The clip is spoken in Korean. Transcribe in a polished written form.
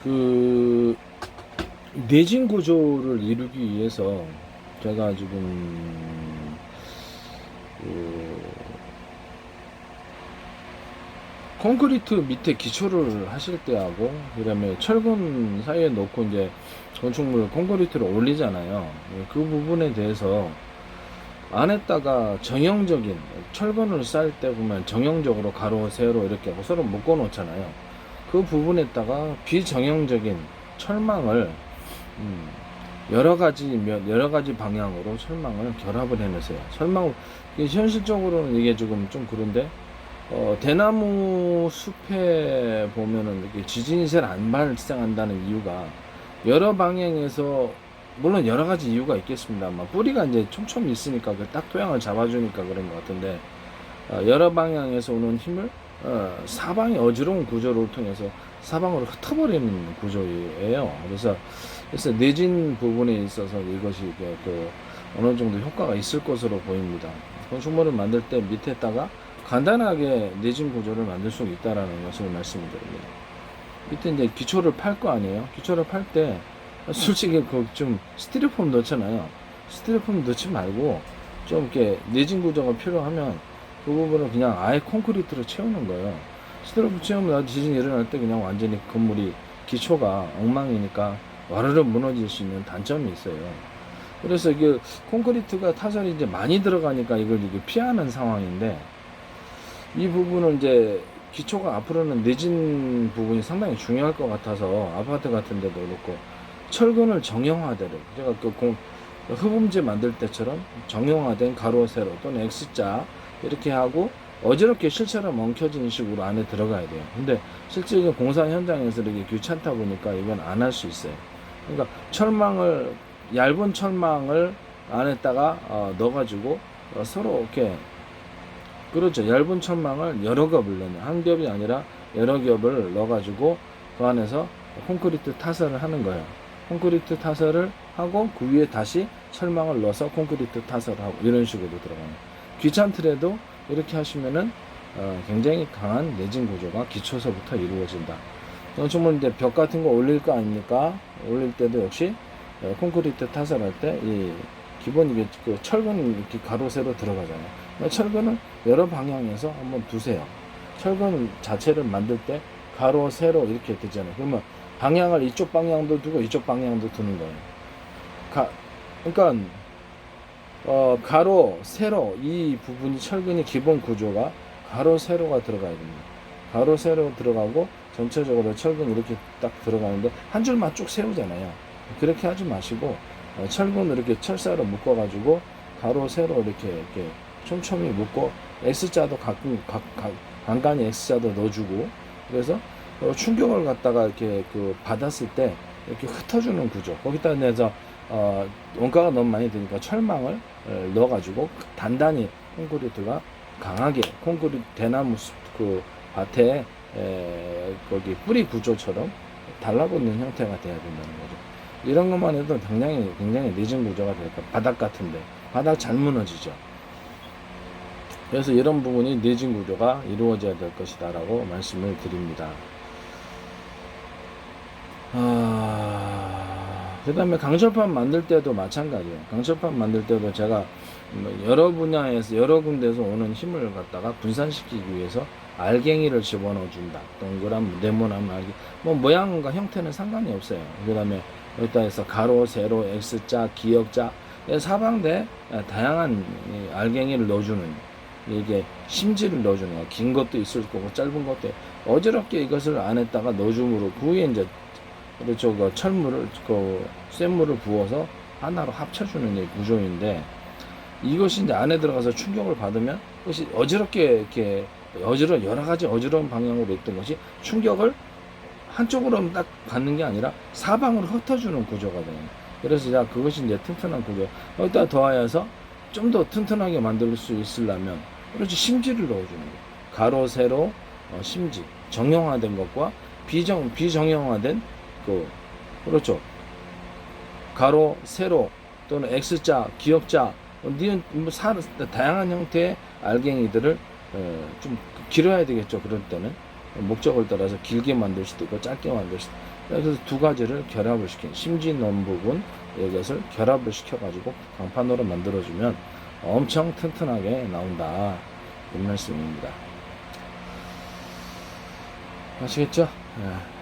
그 내진 구조를 이루기 위해서 제가 지금 그 콘크리트 밑에 기초를 하실 때 하고 그다음에 철근 사이에 놓고 이제 건축물 콘크리트를 올리잖아요. 그 부분에 대해서 안에다가 정형적인 철근을 쌓을 때 보면 정형적으로 가로 세로 이렇게 하고 서로 묶어 놓잖아요. 그 부분에다가 비정형적인 철망을 여러 가지 방향으로 철망을 결합을 해내세요. 현실적으로는 이게 지금 좀 그런데 대나무 숲에 보면은 이렇게 지진이 잘 안 발생한다는 이유가 여러 방향에서 물론 여러 가지 이유가 있겠습니다만 뿌리가 이제 촘촘히 있으니까 그 딱 토양을 잡아주니까 그런 것 같은데 여러 방향에서 오는 힘을 사방의 어지러운 구조를 통해서 사방으로 흩어버리는 구조예요. 그래서 내진 부분에 있어서 이것이 또 어느 정도 효과가 있을 것으로 보입니다. 건축물을 만들 때 밑에다가 간단하게 내진 구조를 만들 수 있다라는 것을 말씀드립니다. 밑에 이제 기초를 팔 거 아니에요? 기초를 팔 때 솔직히 그 좀 스티로폼 넣잖아요. 스티로폼 넣지 말고 좀 이렇게 내진 구조가 필요하면 그 부분을 그냥 아예 콘크리트로 채우는 거예요. 스티로폼 채우면 지진이 일어날 때 그냥 완전히 건물이 기초가 엉망이니까 와르르 무너질 수 있는 단점이 있어요. 그래서 이게 콘크리트가 타설이 이제 많이 들어가니까 이걸 이게 피하는 상황인데 이 부분을 이제 기초가 앞으로는 내진 부분이 상당히 중요할 것 같아서 아파트 같은 데도 그렇고 철근을 정형화되는 제가 흡음재 만들 때처럼 정형화된 가로 세로 또는 X자 이렇게 하고 어지럽게 실처럼 엉켜진 식으로 안에 들어가야 돼요. 근데 실제 공사 현장에서 이렇게 귀찮다 보니까 이건 안 할 수 있어요. 그러니까 얇은 철망을 안에다가 넣어가지고 서로 이렇게 그렇죠. 얇은 천망을 여러 겹을 넣는 한 겹이 아니라 여러 겹을 넣어가지고 그 안에서 콘크리트 타설을 하는 거예요. 콘크리트 타설을 하고 그 위에 다시 철망을 넣어서 콘크리트 타설을 하고 이런 식으로 들어가요. 귀찮더라도 이렇게 하시면은 굉장히 강한 내진 구조가 기초서부터 이루어진다. 정말 이제 벽 같은 거 올릴 거 아닙니까? 올릴 때도 역시 콘크리트 타설할 때 이 기본 이게 그 철근 이렇게 가로 세로 들어가잖아요. 철근을 여러 방향에서 한번 두세요. 철근 자체를 만들 때 가로 세로 이렇게 되잖아요. 그러면 방향을 이쪽 방향도 두고 이쪽 방향도 두는 거예요. 그러니까 가로 세로 이 부분이 철근이 기본 구조가 가로 세로가 들어가야 됩니다. 가로 세로 들어가고 전체적으로 철근 이렇게 딱 들어가는데 한 줄만 쭉 세우잖아요. 그렇게 하지 마시고 철근을 이렇게 철사로 묶어가지고 가로 세로 이렇게 촘촘히 묶고 X자도 간간히 X자도 넣어주고 그래서 충격을 갖다가 이렇게 받았을 때 이렇게 흩어주는 구조. 거기다 내서 원가가 너무 많이 드니까 철망을 넣어가지고 단단히 콘크리트가 강하게 콘크리트 대나무 그 밭에 거기 뿌리 구조처럼 달라붙는 형태가 돼야 된다는 거죠. 이런 것만 해도 굉장히 늦은 구조가 될까. 바닥 같은데 바닥 잘 무너지죠. 그래서 이런 부분이 내진 구조가 이루어져야 될 것이다 라고 말씀을 드립니다. 그 다음에 강철판 만들 때도 마찬가지예요. 강철판 만들 때도 제가 여러 분야에서 여러 군데에서 오는 힘을 갖다가 분산시키기 위해서 알갱이를 집어넣어 준다. 동그란 네모난 알갱이 뭐 모양과 형태는 상관이 없어요. 그 다음에 여기다 해서 가로 세로 X자 기역자 사방대 다양한 알갱이를 넣어주는 이게 심지를 넣어주는 거야. 긴 것도 있을 거고 짧은 것도 어지럽게 이것을 안에다가 넣어줌으로 그 위에 이제 그렇죠. 그 철물을 쇳물을 부어서 하나로 합쳐주는 이 구조인데 이것이 이제 안에 들어가서 충격을 받으면 그것이 어지럽게 이렇게 여러 가지 어지러운 방향으로 있던 것이 충격을 한쪽으로만 딱 받는 게 아니라 사방으로 흩어주는 구조가 돼요. 그래서 그것이 이제 튼튼한 구조. 여기다 더하여서 좀 더 튼튼하게 만들 수 있으려면 그렇지 심지를 넣어주는 거예요. 가로 세로 심지 정형화된 것과 비정형화된 그렇죠. 가로 세로 또는 X자 기역자 다양한 형태의 알갱이들을 좀 길어야 되겠죠. 그럴 때는 목적을 따라서 길게 만들 수도 있고 짧게 만들 수도 있고 그래서 두 가지를 결합을 시킨 심지넌 부분 이것을 결합을 시켜가지고 강판으로 만들어주면 엄청 튼튼하게 나온다, 이런 말씀입니다. 아시겠죠? 예.